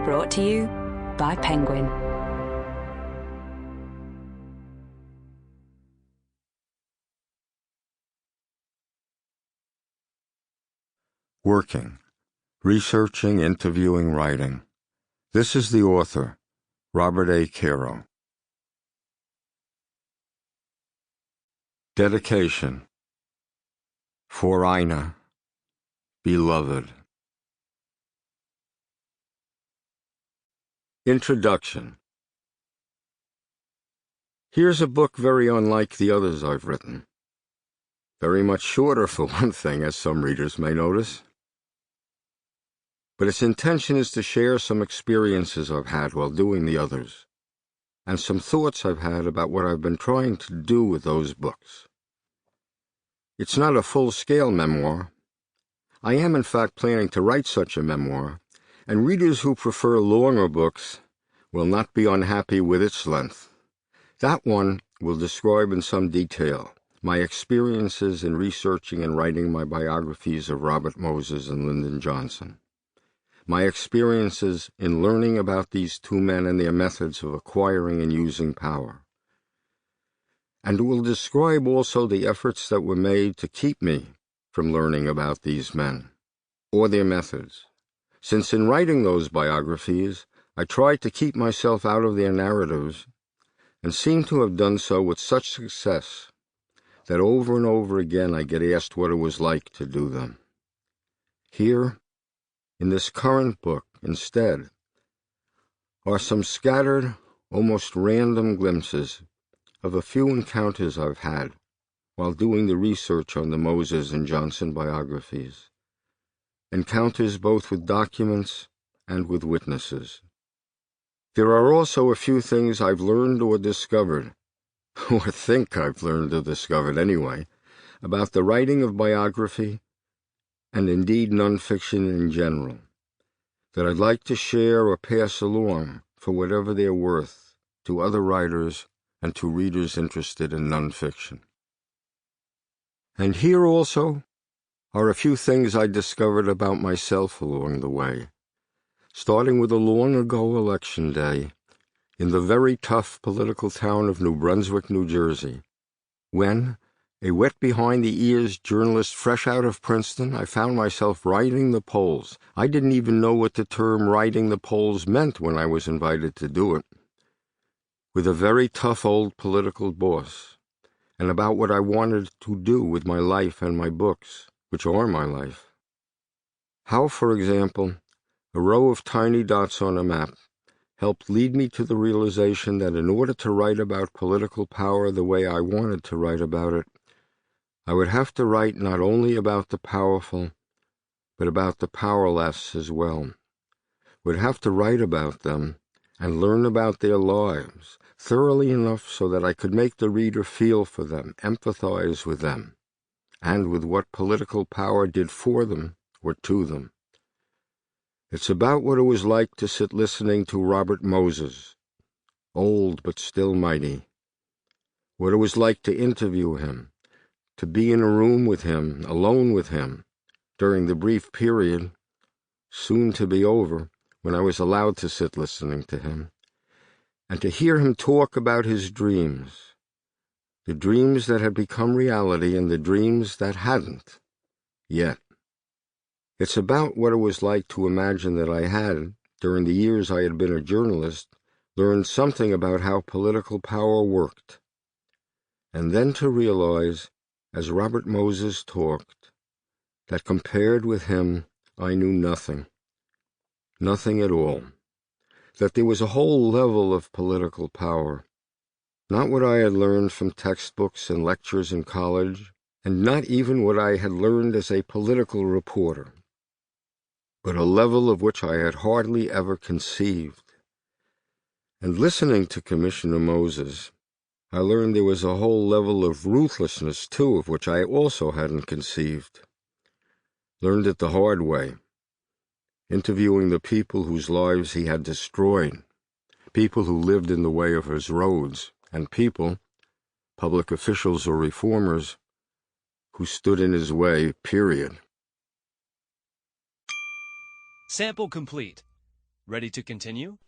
Brought to you by Penguin. Working, researching, interviewing, writing. This is the author, Robert A. Caro. Dedication. For Ina, beloved. Introduction. Here's a book very unlike the others I've written. Very much shorter for one thing, as some readers may notice. But its intention is to share some experiences I've had while doing the others, and some thoughts I've had about what I've been trying to do with those books. It's not a full-scale memoir. I am, in fact, planning to write such a memoir, and readers who prefer longer books will not be unhappy with its length. That one will describe in some detail my experiences in researching and writing my biographies of Robert Moses and Lyndon Johnson. My experiences in learning about these two men and their methods of acquiring and using power. And it will describe also the efforts that were made to keep me from learning about these men, or their methods, since in writing those biographies, I tried to keep myself out of their narratives, and seem to have done so with such success that over and over again I get asked what it was like to do them. Here, in this current book, instead, are some scattered, almost random glimpses of a few encounters I've had while doing the research on the Moses and Johnson biographies. Encounters both with documents and with witnesses. There are also a few things I've learned or discovered, or think I've learned or discovered anyway, about the writing of biography and indeed nonfiction in general, that I'd like to share or pass along for whatever they're worth to other writers and to readers interested in nonfiction. And here also are a few things I discovered about myself along the way, starting with a long-ago election day in the very tough political town of New Brunswick, New Jersey, when, a wet-behind-the-ears journalist fresh out of Princeton, I found myself writing the polls. I didn't even know what the term writing the polls meant when I was invited to do it, with a very tough old political boss, and about what I wanted to do with my life and my books, which are my life. How, for example, a row of tiny dots on a map helped lead me to the realization that in order to write about political power the way I wanted to write about it, I would have to write not only about the powerful, but about the powerless as well. Would have to write about them and learn about their lives thoroughly enough so that I could make the reader feel for them, empathize with them, and with what political power did for them or to them. It's about what it was like to sit listening to Robert Moses, old but still mighty. What it was like to interview him, to be in a room with him, alone with him, during the brief period, soon to be over, when I was allowed to sit listening to him, and to hear him talk about his dreams, the dreams that had become reality and the dreams that hadn't yet. It's about what it was like to imagine that I had, during the years I had been a journalist, learned something about how political power worked, and then to realize, as Robert Moses talked, that compared with him I knew nothing at all, that there was a whole level of political power, not what I had learned from textbooks and lectures in college, and not even what I had learned as a political reporter, but a level of which I had hardly ever conceived. And listening to Commissioner Moses, I learned there was a whole level of ruthlessness, too, of which I also hadn't conceived. Learned it the hard way, interviewing the people whose lives he had destroyed, people who lived in the way of his roads, and people, public officials or reformers, who stood in his way, period. Sample complete. Ready to continue?